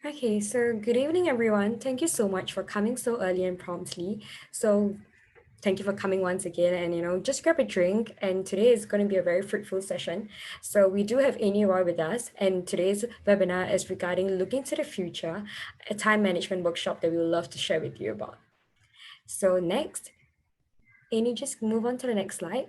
Okay, so good evening, everyone. Thank you so much for coming so early and promptly. So, thank you for coming once again. And, just grab a drink. And today is going to be a very fruitful session. So, we do have Anney Roy with us. And today's webinar is regarding looking to the future, a time management workshop that we would love to share with you about. So, next, Anney, just move on to the next slide.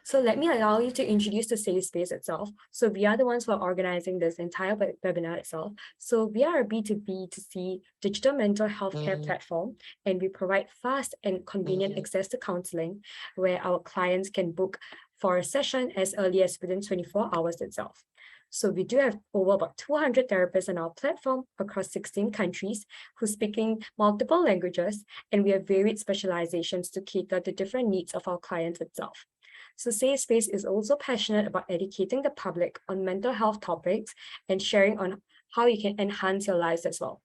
So let me allow you to introduce the safe space itself. So we are the ones who are organizing this entire webinar itself. So we are a B2B2C digital mental health care platform, and we provide fast and convenient access to counseling where our clients can book for a session as early as within 24 hours itself. So we do have over about 200 therapists on our platform across 16 countries who speaking multiple languages, and we have varied specializations to cater to different needs of our clients itself. So Safe Space is also passionate about educating the public on mental health topics and sharing on how you can enhance your lives as well.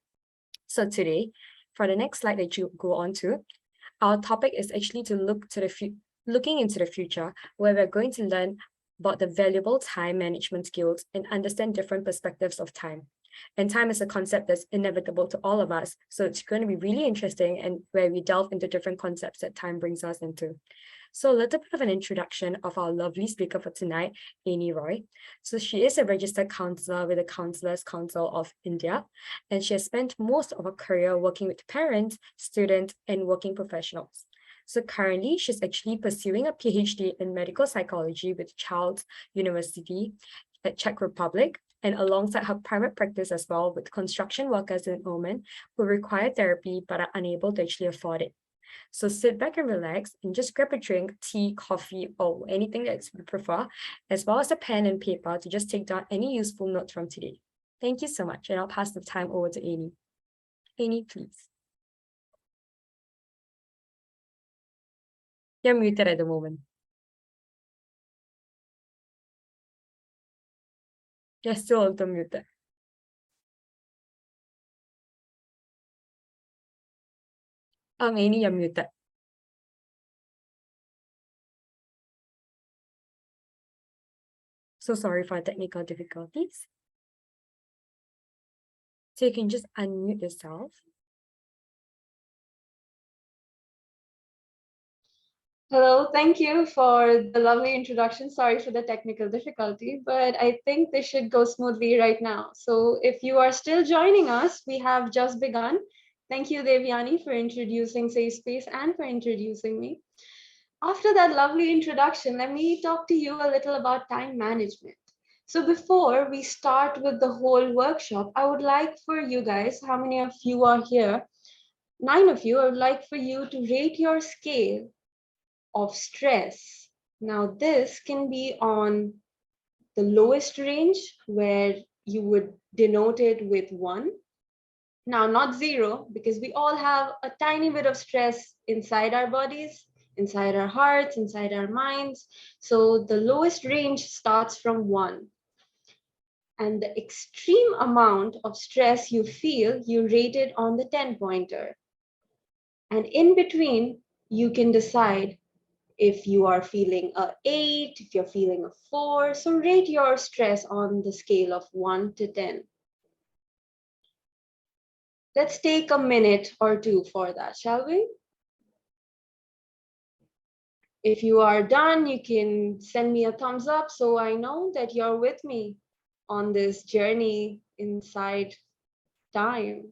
So today, for the next slide that you go on to, our topic is actually to looking into the future, where we're going to learn about the valuable time management skills and understand different perspectives of time. And time is a concept that's inevitable to all of us. So it's going to be really interesting and where we delve into different concepts that time brings us into. So a little bit of an introduction of our lovely speaker for tonight, Anney Roy. So she is a registered counselor with the Counselors Council of India, and she has spent most of her career working with parents, students, and working professionals. So currently, she's actually pursuing a PhD in medical psychology with Charles University at Czech Republic, and alongside her private practice as well with construction workers in Oman who require therapy but are unable to actually afford it. So sit back and relax and just grab a drink, tea, coffee, or anything that you prefer, as well as a pen and paper to just take down any useful notes from today. Thank you so much, and I'll pass the time over to Anney. Anney, please. You're muted at the moment. You're still a little muted. Anney, you're muted. So sorry for technical difficulties. So you can just unmute yourself. Hello, thank you for the lovely introduction. Sorry for the technical difficulty, but I think this should go smoothly right now. So if you are still joining us, we have just begun. Thank you, Devyani, for introducing Safe Space and for introducing me. After that lovely introduction, let me talk to you a little about time management. So before we start with the whole workshop, I would like for you guys, how many of you are here? 9 of you, I would like for you to rate your scale of stress. Now, this can be on the lowest range where you would denote it with 1. Now, not 0, because we all have a tiny bit of stress inside our bodies, inside our hearts, inside our minds. So the lowest range starts from 1. And the extreme amount of stress you feel, you rate it on the 10 pointer. And in between, you can decide if you are feeling a 8, if you're feeling a 4. So rate your stress on the scale of 1 to 10. Let's take a minute or two for that, shall we? If you are done, you can send me a thumbs up so I know that you're with me on this journey inside time.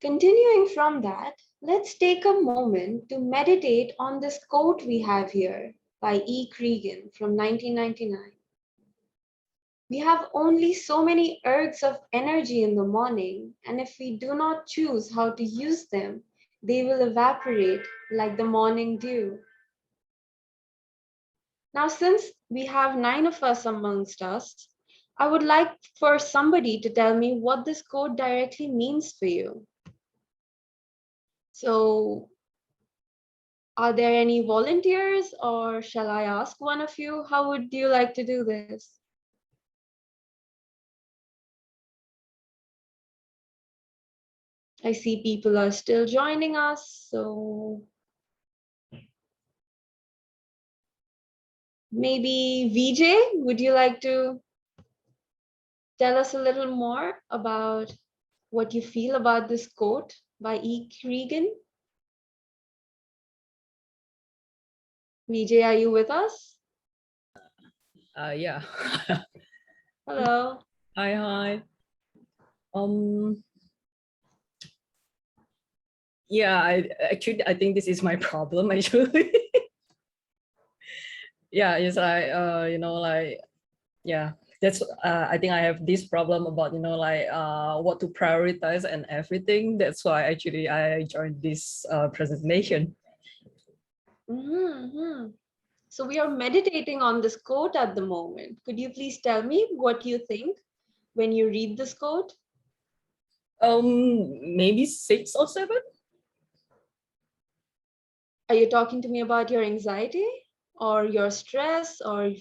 Continuing from that, let's take a moment to meditate on this quote we have here by E. Cregan from 1999. We have only so many ergs of energy in the morning, and if we do not choose how to use them, they will evaporate like the morning dew. Now, since we have 9 of us amongst us, I would like for somebody to tell me what this quote directly means for you. So, are there any volunteers, or shall I ask one of you? How would you like to do this? I see people are still joining us, so maybe VJ, would you like to tell us a little more about what you feel about this quote by E. Regan? VJ, are you with us? Yeah. Hello. Hi. Um. Yeah. I think this is my problem actually. Yeah. It's like like yeah. That's I think I have this problem about like what to prioritize and everything. That's why actually I joined this presentation. Mm-hmm. So we are meditating on this quote at the moment. Could you please tell me what you think when you read this quote? Maybe 6 or 7. Are you talking to me about your anxiety or your stress, or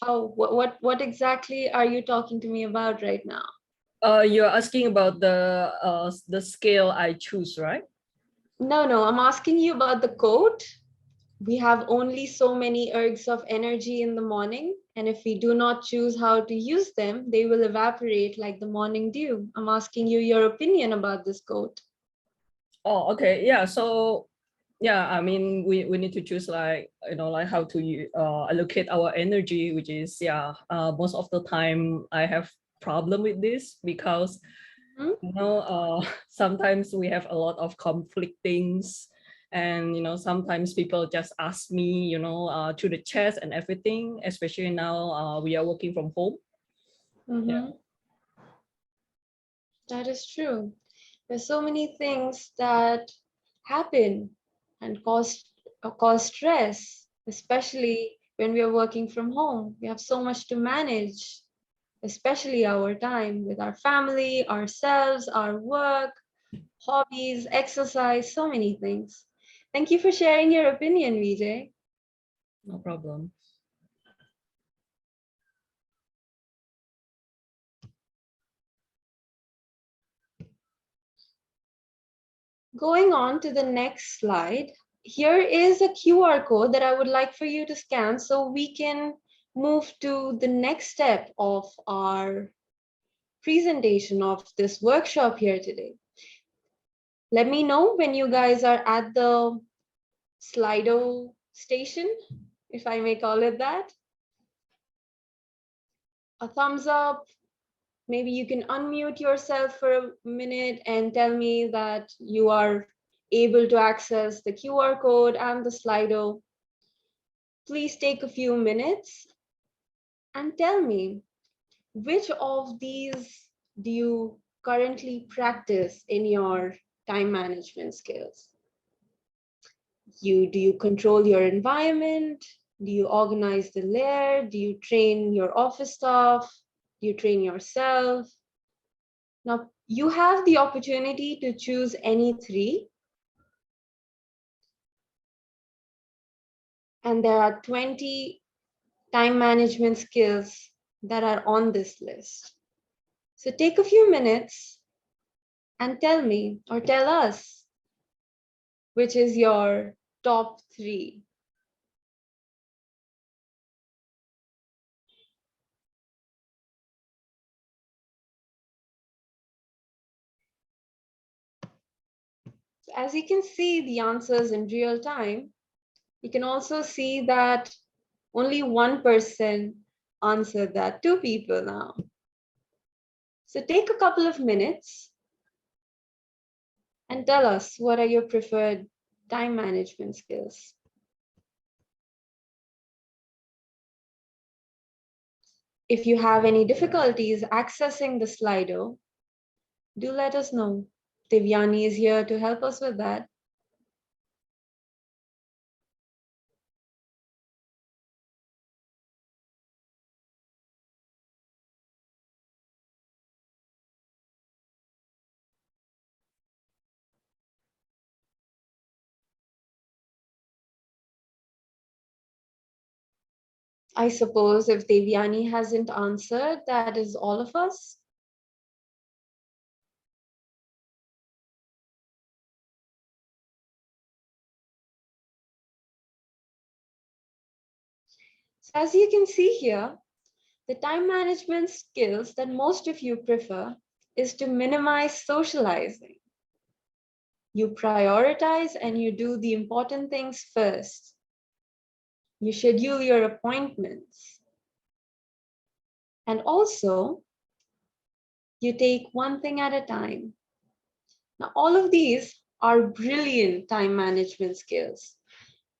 how what exactly are you talking to me about right now? You're asking about the scale I choose, right? No, I'm asking you about the quote. We have only so many ergs of energy in the morning, and if we do not choose how to use them, they will evaporate like the morning dew. I'm asking you your opinion about this quote. Oh, okay. Yeah. So yeah, I mean, we need to choose like like how to allocate our energy, which is most of the time I have problem with this because Mhm. sometimes we have a lot of conflictings, and sometimes people just ask me to the chat and everything, especially now we are working from home. Yeah. Mhm. That is true. There's so many things that happen and cause stress, especially when we are working from home. We have so much to manage, especially our time with our family, ourselves, our work, hobbies, exercise, so many things. Thank you for sharing your opinion, Vijay. No problem. Going on to the next slide, here is a QR code that I would like for you to scan so we can move to the next step of our presentation of this workshop here today. Let me know when you guys are at the Slido station, if I may call it that. A thumbs up. Maybe you can unmute yourself for a minute and tell me that you are able to access the QR code and the Slido. Please take a few minutes and tell me which of these do you currently practice in your time management skills? Do you control your environment? Do you organize the lair? Do you train your office staff? Do you train yourself? Now, you have the opportunity to choose any three, and there are 20 time management skills that are on this list. So take a few minutes and tell me or tell us which is your top three. As you can see the answers in real time, you can also see that only one person answered that, two people now. So take a couple of minutes and tell us what are your preferred time management skills. If you have any difficulties accessing the Slido, do let us know. Divyani is here to help us with that. I suppose if Devyani hasn't answered, that is all of us. As you can see here, the time management skills that most of you prefer is to minimize socializing. You prioritize and you do the important things first. You schedule your appointments. And also, you take one thing at a time. Now, all of these are brilliant time management skills.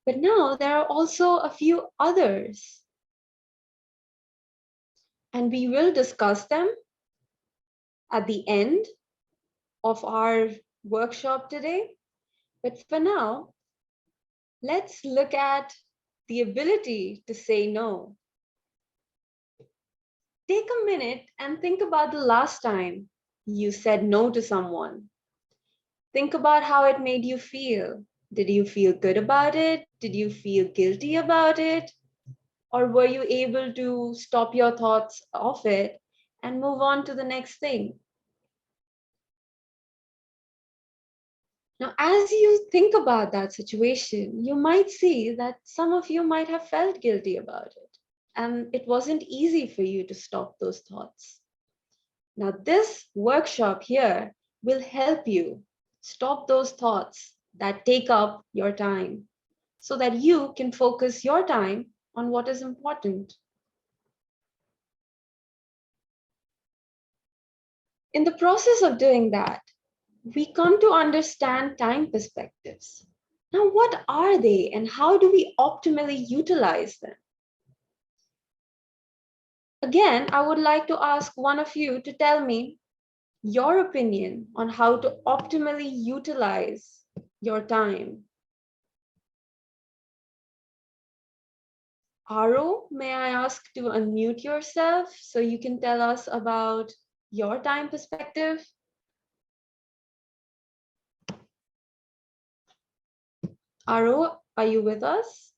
But now there are also a few others. And we will discuss them at the end of our workshop today. But for now, let's look at the ability to say no. Take a minute and think about the last time you said no to someone. Think about how it made you feel. Did you feel good about it? Did you feel guilty about it? Or were you able to stop your thoughts off it and move on to the next thing? Now, as you think about that situation, you might see that some of you might have felt guilty about it, and it wasn't easy for you to stop those thoughts. Now, this workshop here will help you stop those thoughts that take up your time so that you can focus your time on what is important. In the process of doing that, we come to understand time perspectives. Now, what are they and how do we optimally utilize them? Again, I would like to ask one of you to tell me your opinion on how to optimally utilize your time. Aro, may I ask to unmute yourself so you can tell us about your time perspective? Aro, are you with us?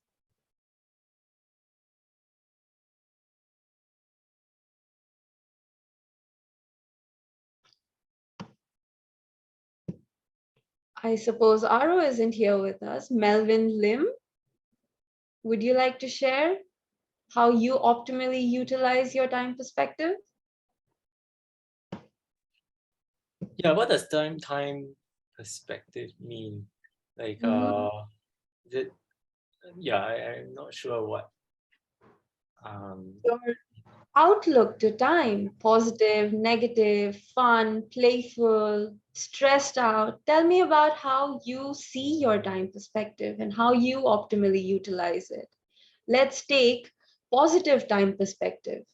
I suppose Aro isn't here with us. Melvin Lim, would you like to share how you optimally utilize your time perspective? Yeah, what does time perspective mean? Like is it, yeah, I'm not sure what Your outlook to time, positive, negative, fun, playful, stressed out. Tell me about how you see your time perspective and how you optimally utilize it. Let's take positive time perspective,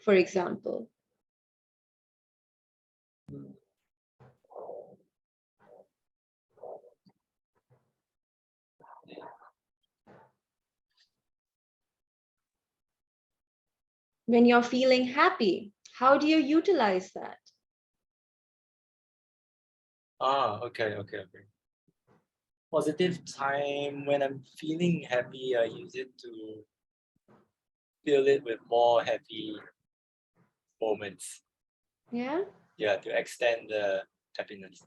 for example. When you're feeling happy, how do you utilize that? okay. Positive time, when I'm feeling happy, I use it to fill it with more happy moments. Yeah? Yeah, to extend the happiness.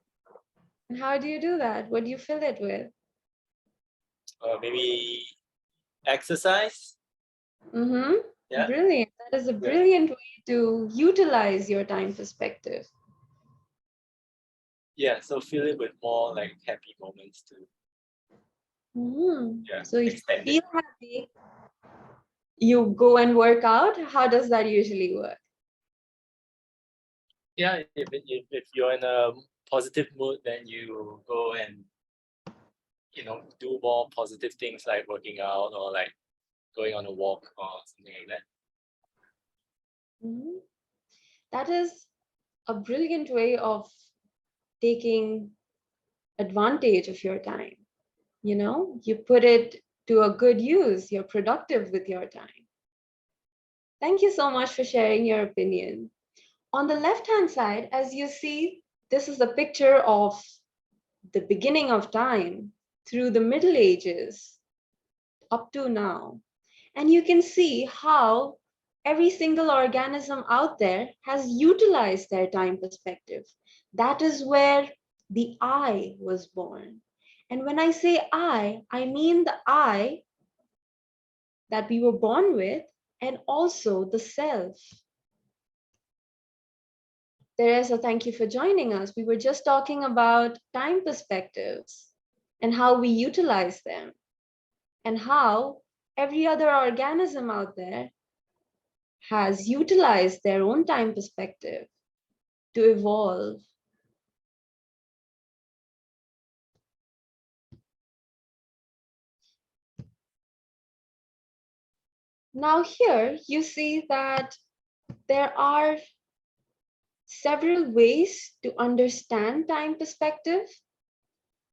And how do you do that? What do you fill it with? Maybe exercise. Yeah. Brilliant. That is a brilliant way to utilize your time perspective. Yeah, so fill it with more like happy moments too. Yeah, So if you extend feel it. happy, you go and work out. How does that usually work? Yeah, if you're in a positive mood, then you go and do more positive things like working out or like going on a walk or something like that. That is a brilliant way of taking advantage of your time. You put it to a good use. You're productive with your time. Thank you so much for sharing your opinion. On the left-hand side, as you see, this is a picture of the beginning of time through the Middle Ages up to now. And you can see how every single organism out there has utilized their time perspective. That is where the I was born. And when I say I mean the I that we were born with, and also the self. Teresa, thank you for joining us. We were just talking about time perspectives and how we utilize them, and how every other organism out there has utilized their own time perspective to evolve. Now here you see that there are several ways to understand time perspective.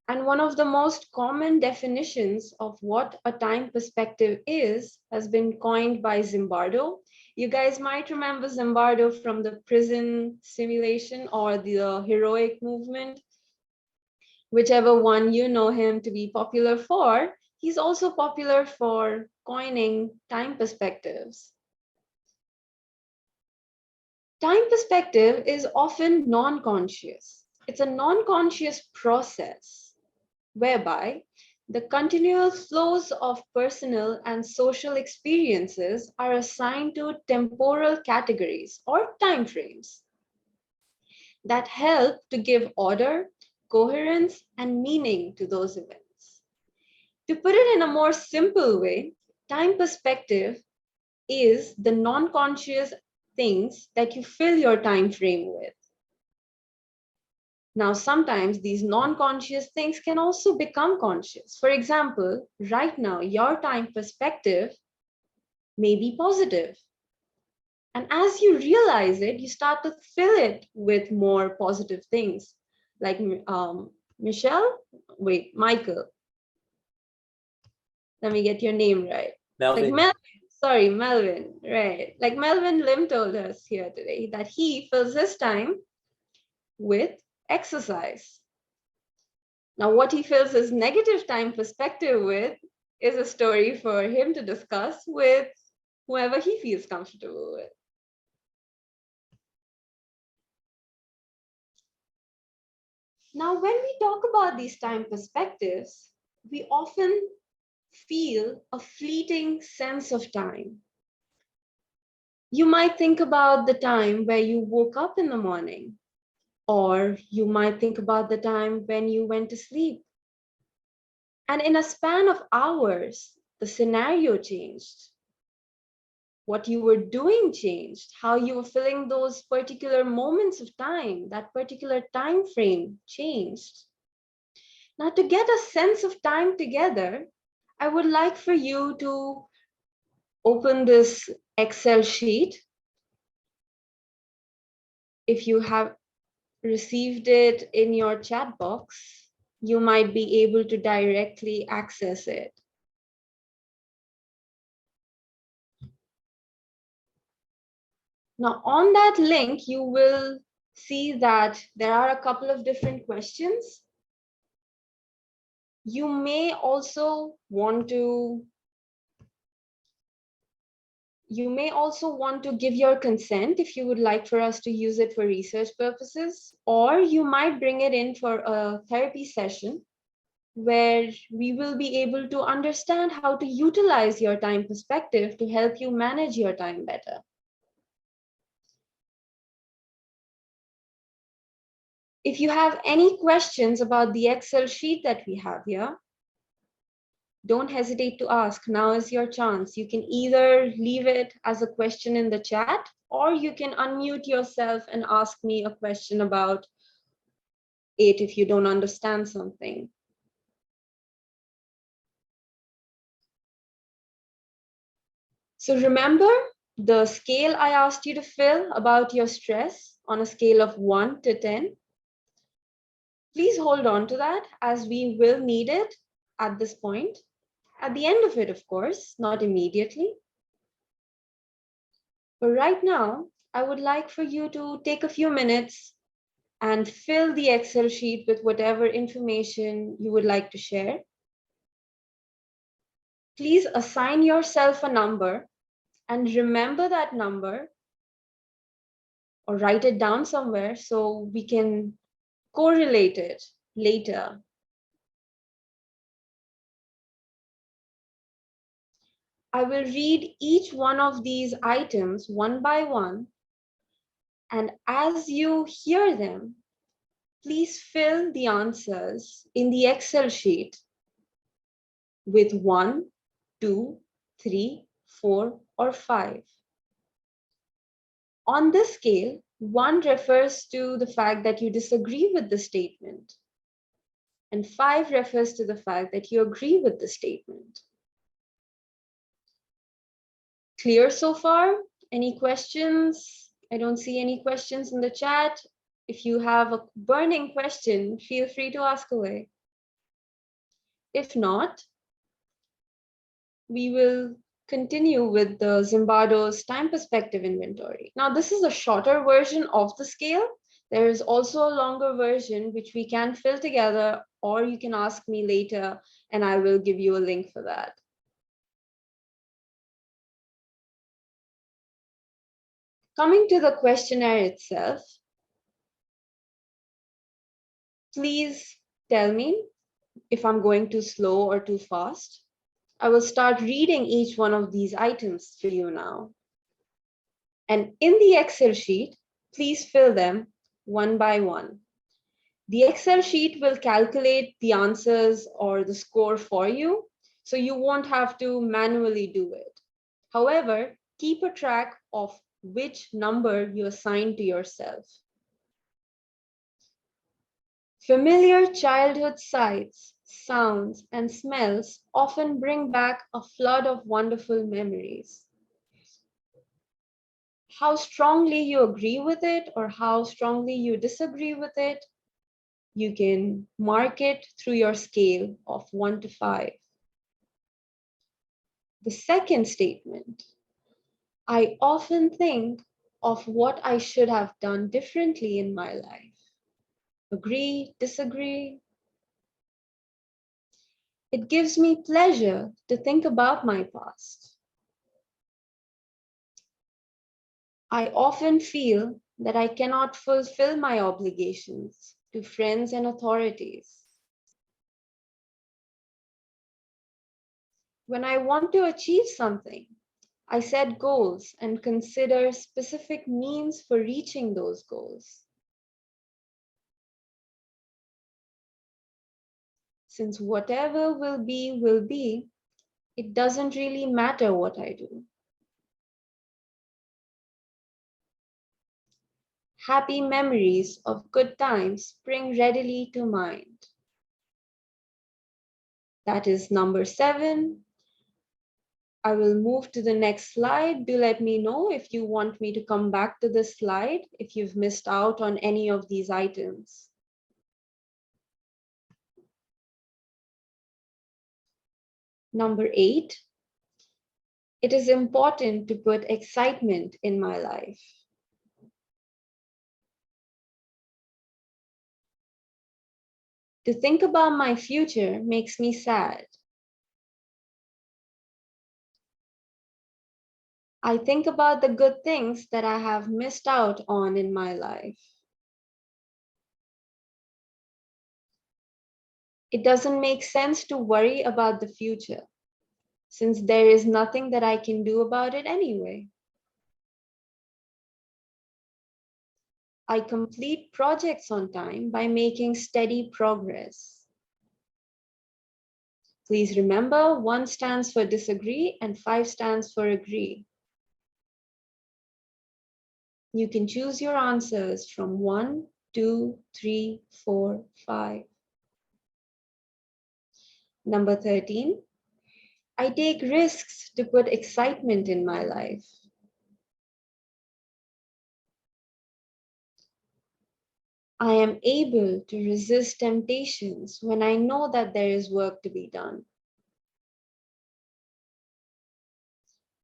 And one of the most common definitions of what a time perspective is has been coined by Zimbardo. You guys might remember Zimbardo from the prison simulation or the heroic movement, whichever one you know him to be popular for. He's also popular for coining time perspectives. Time perspective is often non-conscious. It's a non-conscious process whereby the continual flows of personal and social experiences are assigned to temporal categories or time frames that help to give order, coherence, and meaning to those events. To put it in a more simple way, time perspective is the non-conscious things that you fill your time frame with. Now, sometimes these non-conscious things can also become conscious. For example, right now, your time perspective may be positive. And as you realize it, you start to fill it with more positive things. Like Michael. Let me get your name right. Melvin. Like Melvin, right. Like Melvin Lim told us here today that he fills his time with exercise. Now, what he fills his negative time perspective with is a story for him to discuss with whoever he feels comfortable with. Now, when we talk about these time perspectives, we often feel a fleeting sense of time. You might think about the time where you woke up in the morning, or you might think about the time when you went to sleep. And in a span of hours, the scenario changed. What you were doing changed, how you were filling those particular moments of time, that particular time frame changed. Now, to get a sense of time together, I would like for you to open this Excel sheet. If you have received it in your chat box, you might be able to directly access it. Now, on that link, you will see that there are a couple of different questions. You may also want to give your consent if you would like for us to use it for research purposes, or you might bring it in for a therapy session where we will be able to understand how to utilize your time perspective to help you manage your time better. If you have any questions about the Excel sheet that we have here, don't hesitate to ask. Now is your chance. You can either leave it as a question in the chat, or you can unmute yourself and ask me a question about it if you don't understand something. So remember the scale I asked you to fill about your stress on a scale of 1 to 10. Please hold on to that, as we will need it at this point. At the end of it, of course, not immediately. But right now, I would like for you to take a few minutes and fill the Excel sheet with whatever information you would like to share. Please assign yourself a number and remember that number, or write it down somewhere so we can correlate it later. I will read each one of these items one by one, and as you hear them, please fill the answers in the Excel sheet with 1, 2, 3, 4, or 5. On this scale, 1 refers to the fact that you disagree with the statement, and 5 refers to the fact that you agree with the statement. Clear so far? Any questions? I don't see any questions in the chat. If you have a burning question, feel free to ask away. If not, we will continue with the Zimbardo's time perspective inventory. Now, this is a shorter version of the scale. There is also a longer version which we can fill together, or you can ask me later and I will give you a link for that. Coming to the questionnaire itself, please tell me if I'm going too slow or too fast. I will start reading each one of these items for you now. And in the Excel sheet, please fill them one by one. The Excel sheet will calculate the answers or the score for you, so you won't have to manually do it. However, keep a track of which number you assign to yourself. Familiar childhood sights, sounds, and smells often bring back a flood of wonderful memories. How strongly you agree with it or how strongly you disagree with it, you can mark it through your scale of 1 to 5. The second statement, I often think of what I should have done differently in my life. Agree, disagree? It gives me pleasure to think about my past. I often feel that I cannot fulfill my obligations to friends and authorities. When I want to achieve something, I set goals and consider specific means for reaching those goals. Since whatever will be, it doesn't really matter what I do. Happy memories of good times spring readily to mind. That is number 7. I will move to the next slide. Do let me know if you want me to come back to this slide, if you've missed out on any of these items. Number 8, it is important to put excitement in my life. To think about my future makes me sad. I think about the good things that I have missed out on in my life. It doesn't make sense to worry about the future, since there is nothing that I can do about it anyway. I complete projects on time by making steady progress. Please remember, 1 stands for disagree and 5 stands for agree. You can choose your answers from 1, 2, 3, 4, 5. Number 13, I take risks to put excitement in my life. I am able to resist temptations when I know that there is work to be done.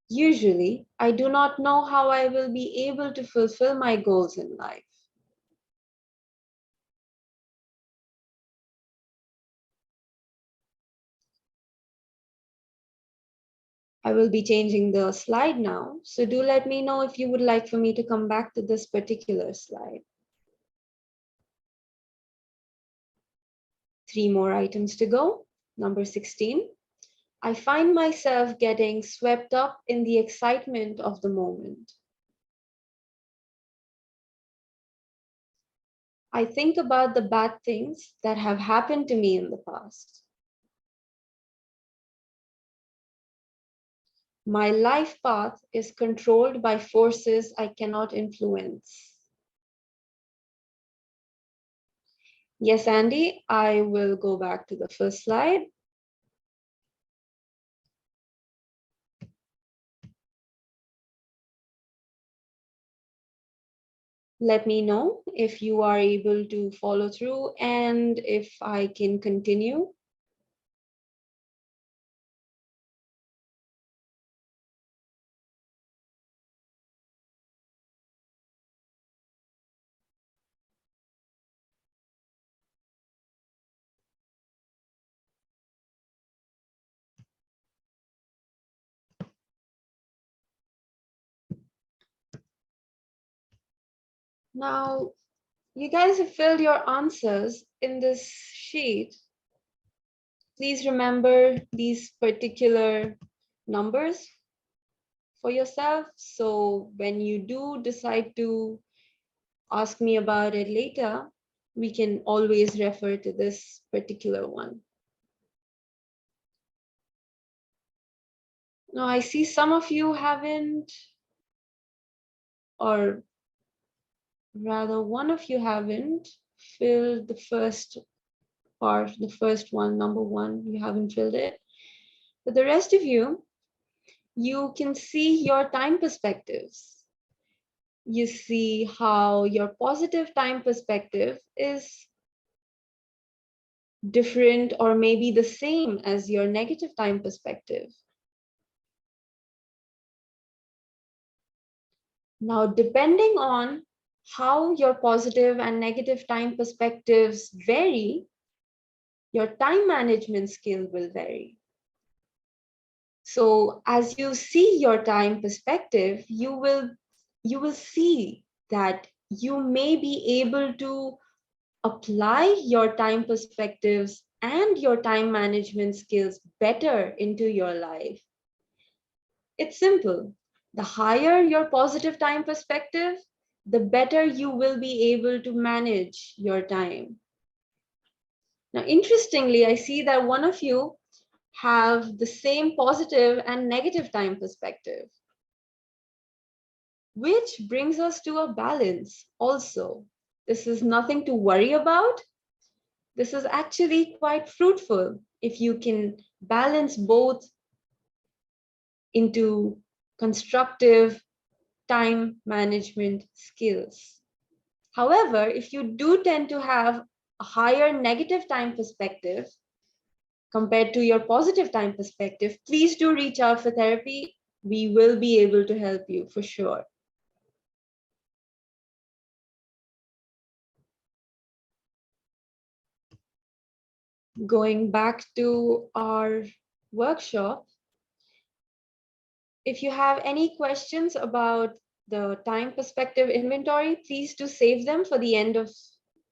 Usually, I do not know how I will be able to fulfill my goals in life. I will be changing the slide now, so do let me know if you would like for me to come back to this particular slide. 3 more items to go. Number 16, I find myself getting swept up in the excitement of the moment. I think about the bad things that have happened to me in the past. My life path is controlled by forces I cannot influence. Yes, Andy, I will go back to the first slide. Let me know if you are able to follow through and if I can continue. Now, you guys have filled your answers in this sheet. Please remember these particular numbers for yourself. So when you do decide to ask me about it later, we can always refer to this particular one. Now, I see some of you haven't, or rather one of you haven't filled the first part, the first one, number one, you haven't filled it. But the rest of you, you can see your time perspectives. You see how your positive time perspective is different or maybe the same as your negative time perspective. Now, depending on how your positive and negative time perspectives vary, your time management skill will vary. So as you see your time perspective, you will see that you may be able to apply your time perspectives and your time management skills better into your life. It's simple. The higher your positive time perspective, the better you will be able to manage your time. Now, interestingly, I see that one of you have the same positive and negative time perspective, which brings us to a balance also. This is nothing to worry about. This is actually quite fruitful if you can balance both into constructive time management skills. However, if you do tend to have a higher negative time perspective compared to your positive time perspective, please do reach out for therapy. We will be able to help you for sure. Going back to our workshop, if you have any questions about the time perspective inventory, please do save them for the end of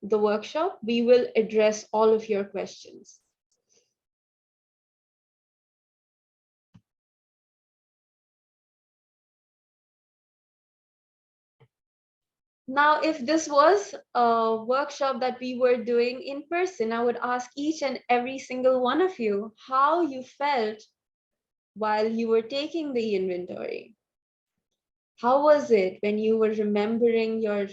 the workshop. We will address all of your questions. Now, if this was a workshop that we were doing in person, I would ask each and every single one of you how you felt while you were taking the inventory. How was it when you were remembering your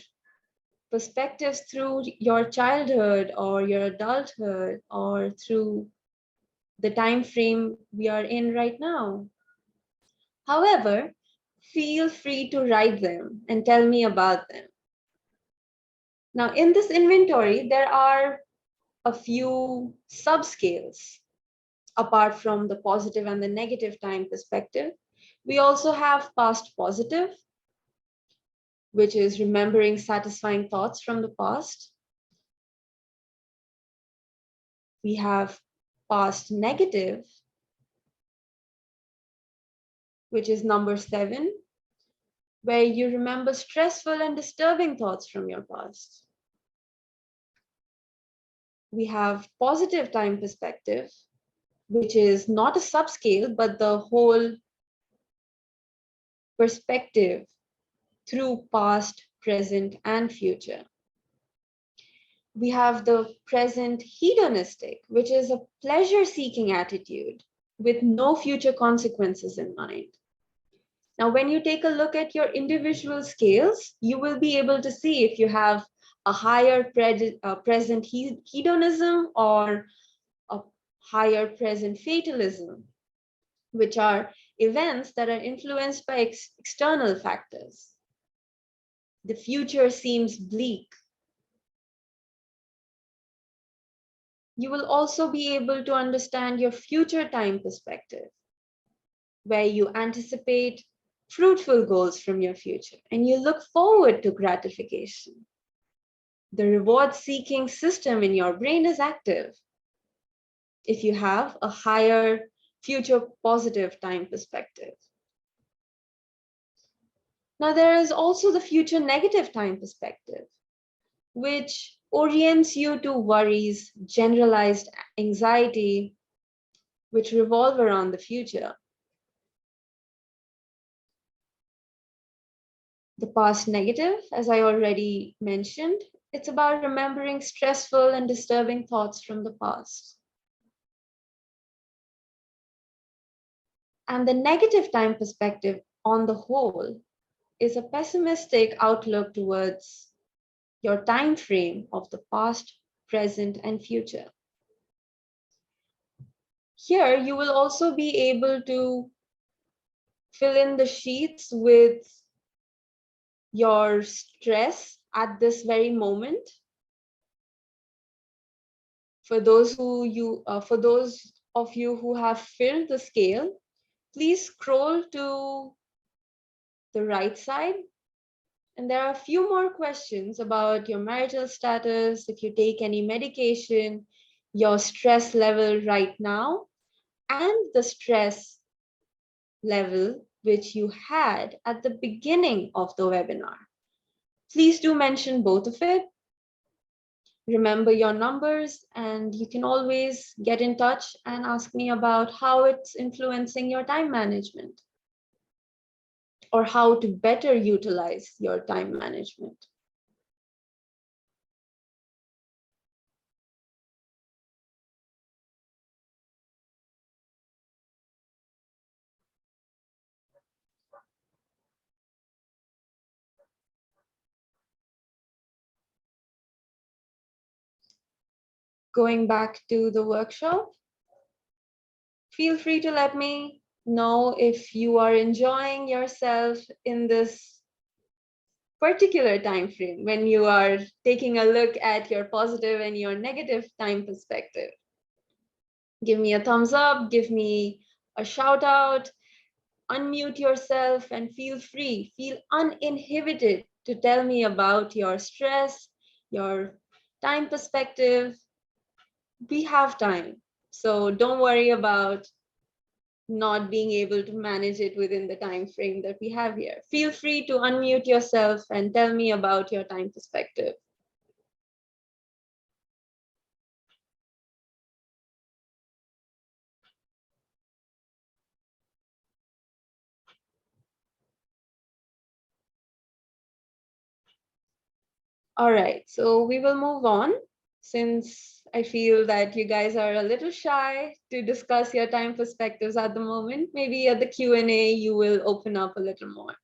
perspectives through your childhood or your adulthood or through the time frame we are in right now? However, feel free to write them and tell me about them. Now, in this inventory, there are a few subscales apart from the positive and the negative time perspective. We also have past positive, which is remembering satisfying thoughts from the past. We have past negative, which is number 7, where you remember stressful and disturbing thoughts from your past. We have positive time perspective, which is not a subscale, but the whole perspective through past, present, and future. We have the present hedonistic, which is a pleasure-seeking attitude with no future consequences in mind. Now, when you take a look at your individual scales, you will be able to see if you have a higher present hedonism or a higher present fatalism, which are events that are influenced by external factors. The future seems bleak. You will also be able to understand your future time perspective, where you anticipate fruitful goals from your future and you look forward to gratification. The reward-seeking system in your brain is active if you have a higher future positive time perspective. Now, there is also the future negative time perspective, which orients you to worries, generalized anxiety, which revolve around the future. The past negative, as I already mentioned, it's about remembering stressful and disturbing thoughts from the past. And the negative time perspective on the whole is a pessimistic outlook towards your time frame of the past, present, and future. Here, you will also be able to fill in the sheets with your stress at this very moment. For those of you who have filled the scale, please scroll to the right side. And there are a few more questions about your marital status, if you take any medication, your stress level right now, and the stress level which you had at the beginning of the webinar. Please do mention both of it. Remember your numbers, and you can always get in touch and ask me about how it's influencing your time management or how to better utilize your time management. Going back to the workshop, feel free to let me know if you are enjoying yourself in this particular time frame when you are taking a look at your positive and your negative time perspective. Give me a thumbs up, give me a shout out, unmute yourself, and feel free, feel uninhibited to tell me about your stress, your time perspective. We have time, so don't worry about not being able to manage it within the time frame that we have here. Feel free to unmute yourself and tell me about your time perspective. All right, so we will move on, since I feel that you guys are a little shy to discuss your time perspectives at the moment. Maybe at the Q&A, you will open up a little more.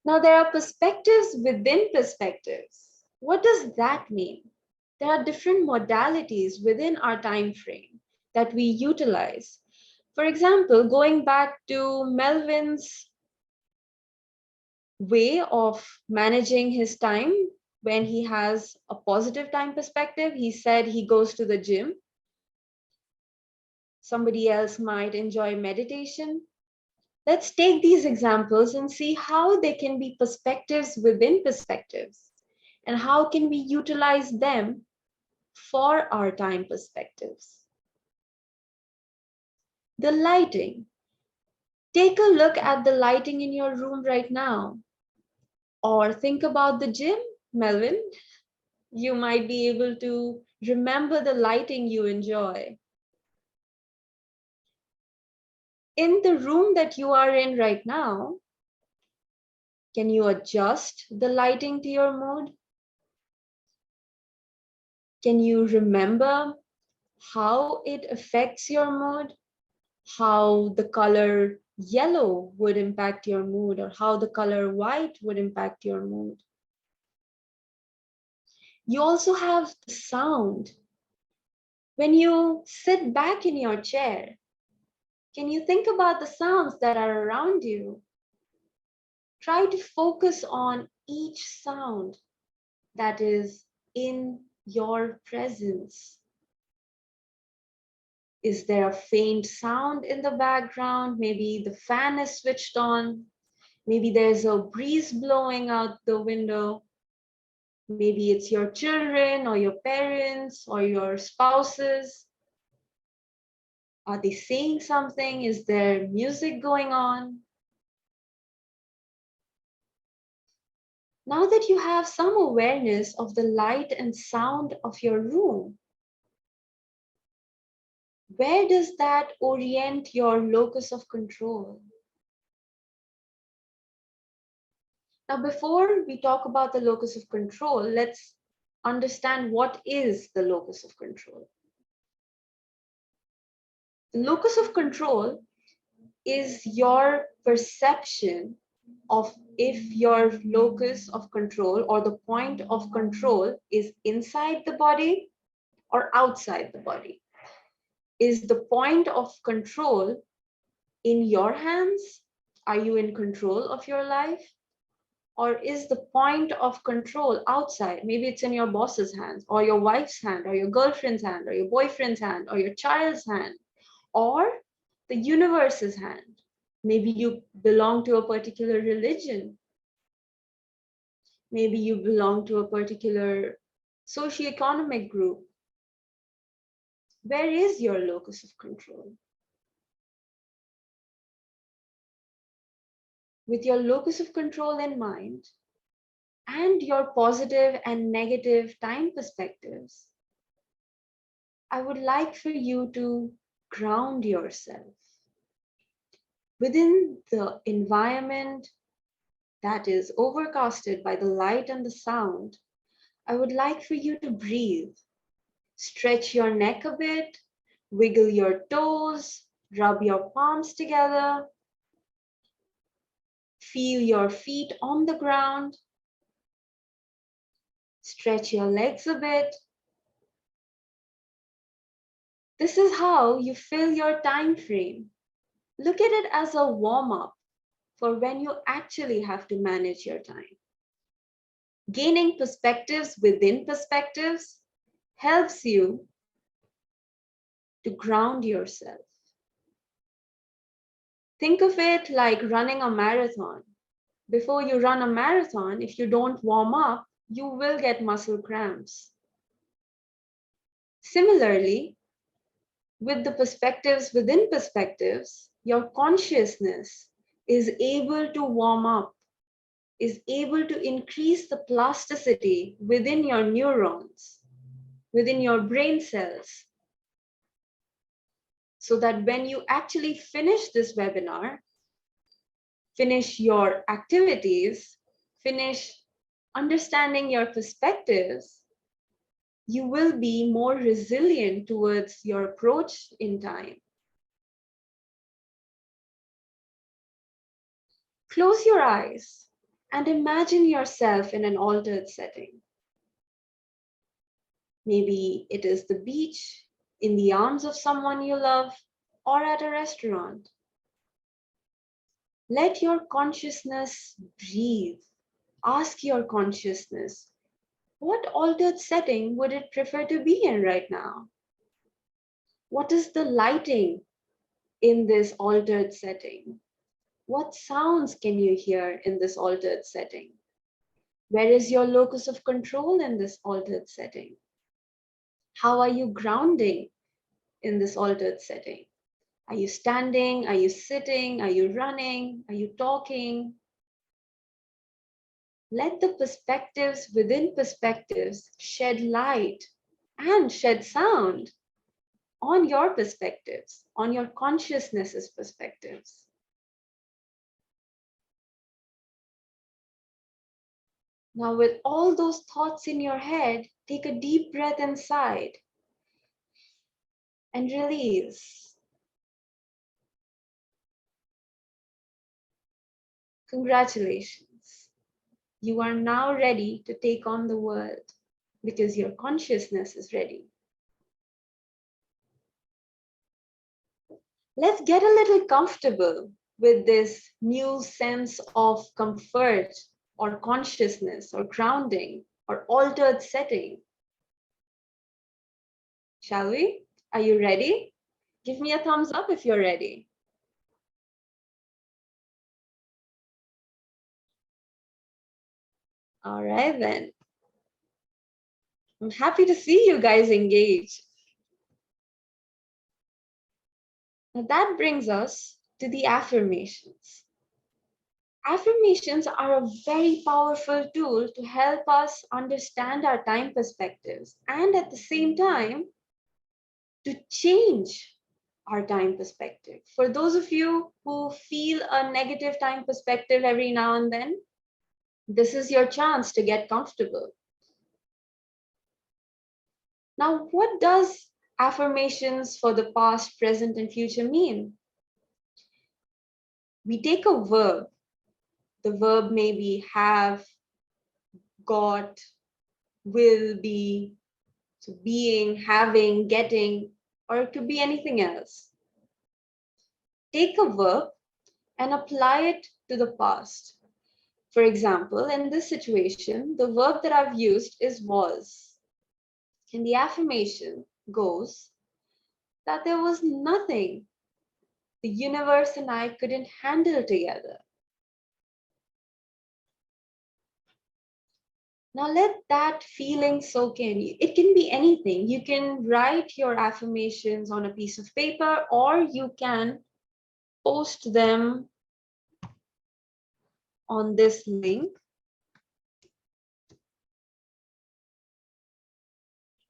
Now, there are perspectives within perspectives. What does that mean? There are different modalities within our time frame that we utilize. For example, going back to Melvin's way of managing his time when he has a positive time perspective, he said he goes to the gym. Somebody else might enjoy meditation. Let's take these examples and see how they can be perspectives within perspectives and how can we utilize them for our time perspectives. The lighting. Take a look at the lighting in your room right now, or think about the gym, Melvin. You might be able to remember the lighting you enjoy. In the room that you are in right now, can you adjust the lighting to your mood? Can you remember how it affects your mood? How the color yellow would impact your mood, or how the color white would impact your mood? You also have the sound. When you sit back in your chair, can you think about the sounds that are around you? Try to focus on each sound that is in your presence. Is there a faint sound in the background? Maybe the fan is switched on. Maybe there's a breeze blowing out the window. Maybe it's your children or your parents or your spouses. Are they saying something? Is there music going on? Now that you have some awareness of the light and sound of your room, where does that orient your locus of control? Now, before we talk about the locus of control, let's understand what is the locus of control. The locus of control is your perception of if your locus of control or the point of control is inside the body or outside the body. Is the point of control in your hands? Are you in control of your life? Or is the point of control outside? Maybe it's in your boss's hands, or your wife's hand, or your girlfriend's hand, or your boyfriend's hand, or your child's hand, or the universe's hand. Maybe you belong to a particular religion. Maybe you belong to a particular socioeconomic group. Where is your locus of control? With your locus of control in mind and your positive and negative time perspectives, I would like for you to ground yourself within the environment that is overcasted by the light and the sound. I would like for you to breathe. Stretch your neck a bit, wiggle your toes, rub your palms together, feel your feet on the ground, stretch your legs a bit. This is how you fill your time frame. Look at it as a warm-up for when you actually have to manage your time. Gaining perspectives within perspectives helps you to ground yourself. Think of it like running a marathon. Before you run a marathon, if you don't warm up, you will get muscle cramps. Similarly, with the perspectives within perspectives, your consciousness is able to warm up, is able to increase the plasticity within your neurons, within your brain cells, so that when you actually finish this webinar, finish your activities, finish understanding your perspectives, you will be more resilient towards your approach in time. Close your eyes and imagine yourself in an altered setting. Maybe it is the beach, in the arms of someone you love, or at a restaurant. Let your consciousness breathe. Ask your consciousness, what altered setting would it prefer to be in right now? What is the lighting in this altered setting? What sounds can you hear in this altered setting? Where is your locus of control in this altered setting? How are you grounding in this altered setting? Are you standing? Are you sitting? Are you running? Are you talking? Let the perspectives within perspectives shed light and shed sound on your perspectives, on your consciousness's perspectives. Now, with all those thoughts in your head, take a deep breath inside and release. Congratulations. You are now ready to take on the world because your consciousness is ready. Let's get a little comfortable with this new sense of comfort or consciousness or grounding or altered setting. Shall we? Are you ready? Give me a thumbs up if you're ready. All right, then. I'm happy to see you guys engage. Now that brings us to the affirmations. Affirmations are a very powerful tool to help us understand our time perspectives and at the same time to change our time perspective. For those of you who feel a negative time perspective every now and then, this is your chance to get comfortable. Now, what does affirmations for the past, present, and future mean? We take a verb. The verb may be have, got, will be, so being, having, getting, or it could be anything else. Take a verb and apply it to the past. For example, in this situation, the verb that I've used is was. And the affirmation goes that there was nothing the universe and I couldn't handle together. Now let that feeling soak in. It can be anything. You can write your affirmations on a piece of paper, or you can post them on this link,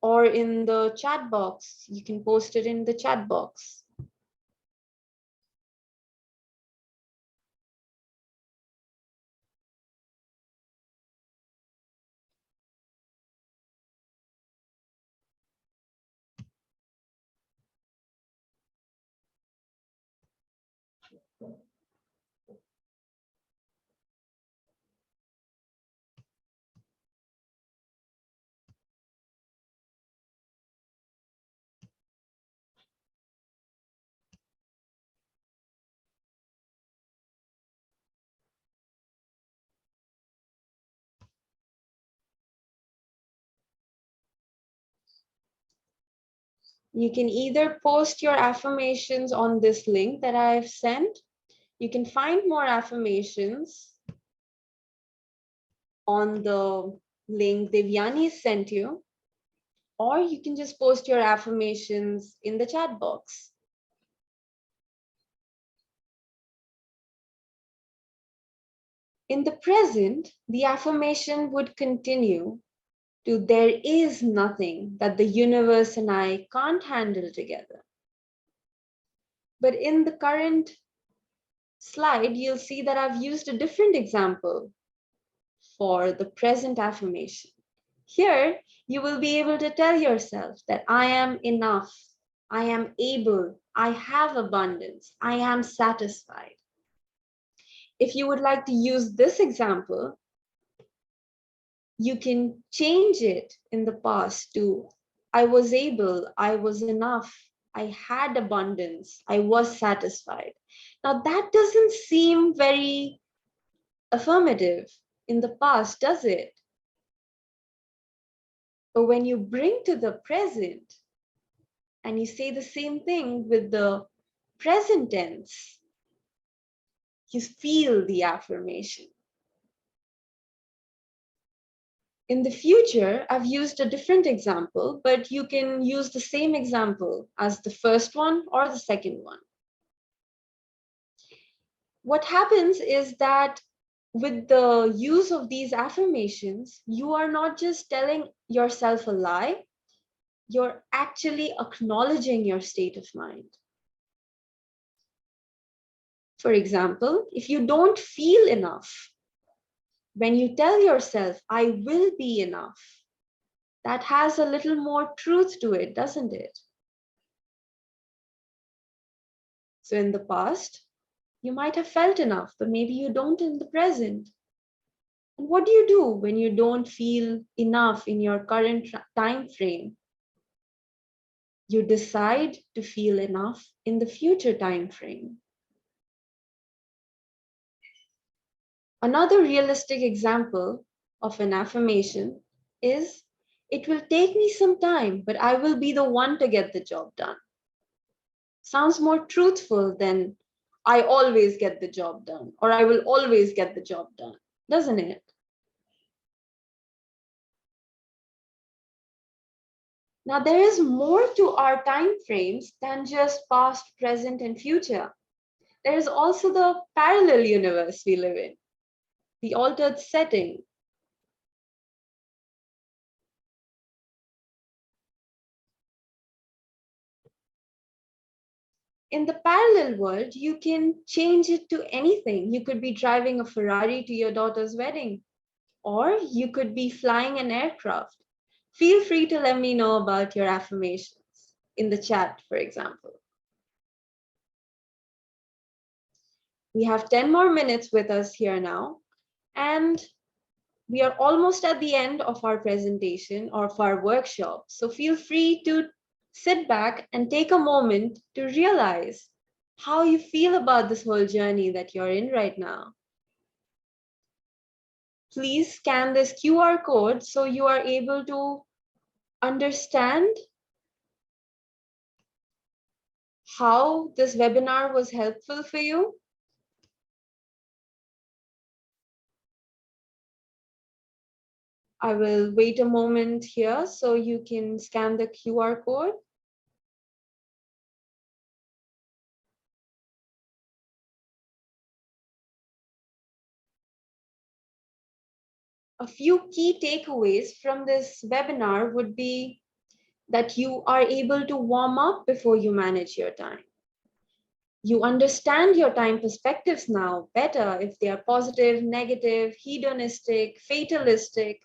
or in the chat box. You can post it in the chat box. You can either post your affirmations on this link that I've sent. You can find more affirmations on the link Devyani sent you, or you can just post your affirmations in the chat box. In the present, the affirmation would continue to there is nothing that the universe and I can't handle together. But in the current slide, you'll see that I've used a different example for the present affirmation. Here, you will be able to tell yourself that I am enough, I am able, I have abundance, I am satisfied. If you would like to use this example, you can change it in the past to I was able, I was enough, I had abundance, I was satisfied. Now that doesn't seem very affirmative in the past, does it? But when you bring to the present and you say the same thing with the present tense, you feel the affirmation. In the future, I've used a different example, but you can use the same example as the first one or the second one. What happens is that with the use of these affirmations, you are not just telling yourself a lie, you're actually acknowledging your state of mind. For example, if you don't feel enough, when you tell yourself, I will be enough, that has a little more truth to it, doesn't it? So in the past, you might have felt enough, but maybe you don't in the present. And what do you do when you don't feel enough in your current time frame? You decide to feel enough in the future time frame. Another realistic example of an affirmation is, it will take me some time, but I will be the one to get the job done. Sounds more truthful than I always get the job done, or I will always get the job done, doesn't it? Now, there is more to our time frames than just past, present, and future. There is also the parallel universe we live in, the altered setting. In the parallel world, you can change it to anything. You could be driving a Ferrari to your daughter's wedding, or you could be flying an aircraft. Feel free to let me know about your affirmations in the chat, for example. We have 10 more minutes with us here now, and we are almost at the end of our presentation or of our workshop. So feel free to sit back and take a moment to realize how you feel about this whole journey that you're in right now. Please scan this QR code so you are able to understand how this webinar was helpful for you. I will wait a moment here so you can scan the QR code. A few key takeaways from this webinar would be that you are able to warm up before you manage your time. You understand your time perspectives now better, if they are positive, negative, hedonistic, fatalistic.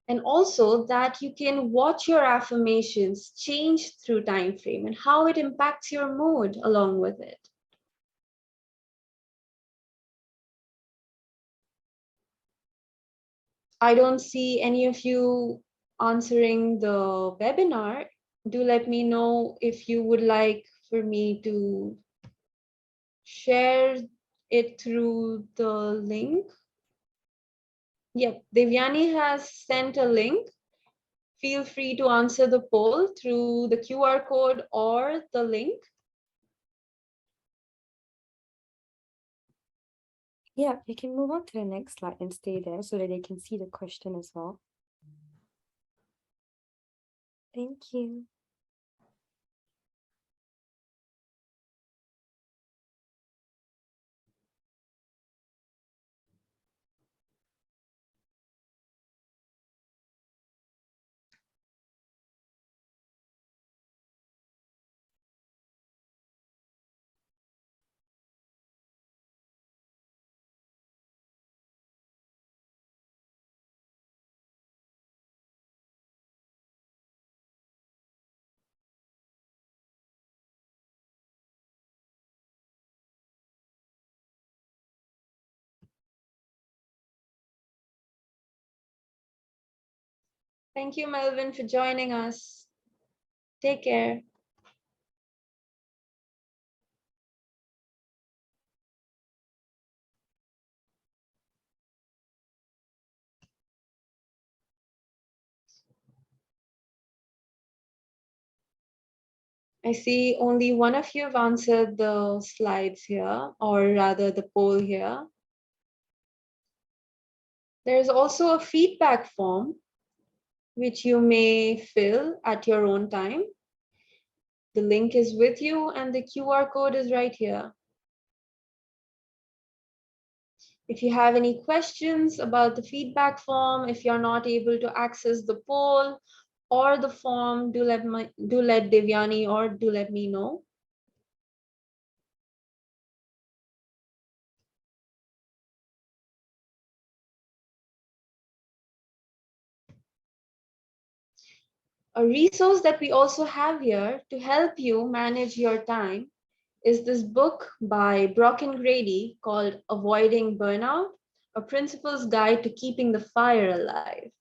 And also that you can watch your affirmations change through time frame and how it impacts your mood along with it. I don't see any of you answering the webinar. Do let me know if you would like for me to share it through the link. Yep, Devyani has sent a link. Feel free to answer the poll through the QR code or the link. Yeah, you can move on to the next slide and stay there so that they can see the question as well. Thank you. Thank you, Melvin, for joining us. Take care. I see only one of you have answered the slides here, or rather the poll here. There's also a feedback form which you may fill at your own time. The link is with you and the QR code is right here. If you have any questions about the feedback form, if you're not able to access the poll or the form, do let Devyani or do let me know. A resource that we also have here to help you manage your time is this book by Brock and Grady called Avoiding Burnout, a principal's guide to keeping the fire alive.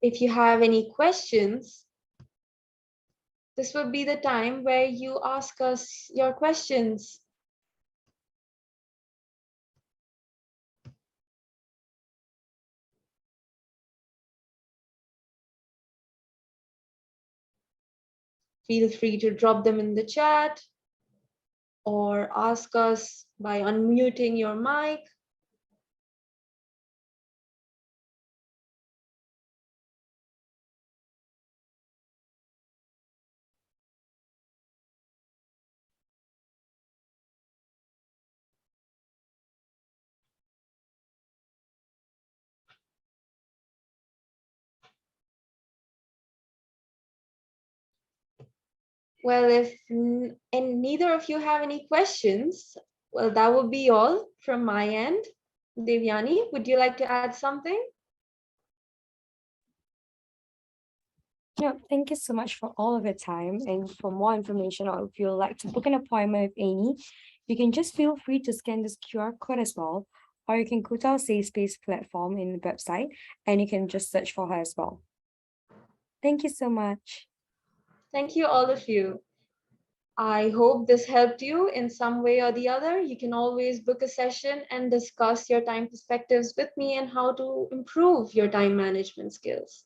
If you have any questions, this would be the time where you ask us your questions. Feel free to drop them in the chat or ask us by unmuting your mic. Well, if and neither of you have any questions, well, that would be all from my end. Devyani, would you like to add something? Yeah, thank you so much for all of your time. And for more information, or if you'd like to book an appointment with Anney, you can just feel free to scan this QR code as well. Or you can go to our Safe Space platform in the website and you can just search for her as well. Thank you so much. Thank you, all of you. I hope this helped you in some way or the other. You can always book a session and discuss your time perspectives with me and how to improve your time management skills.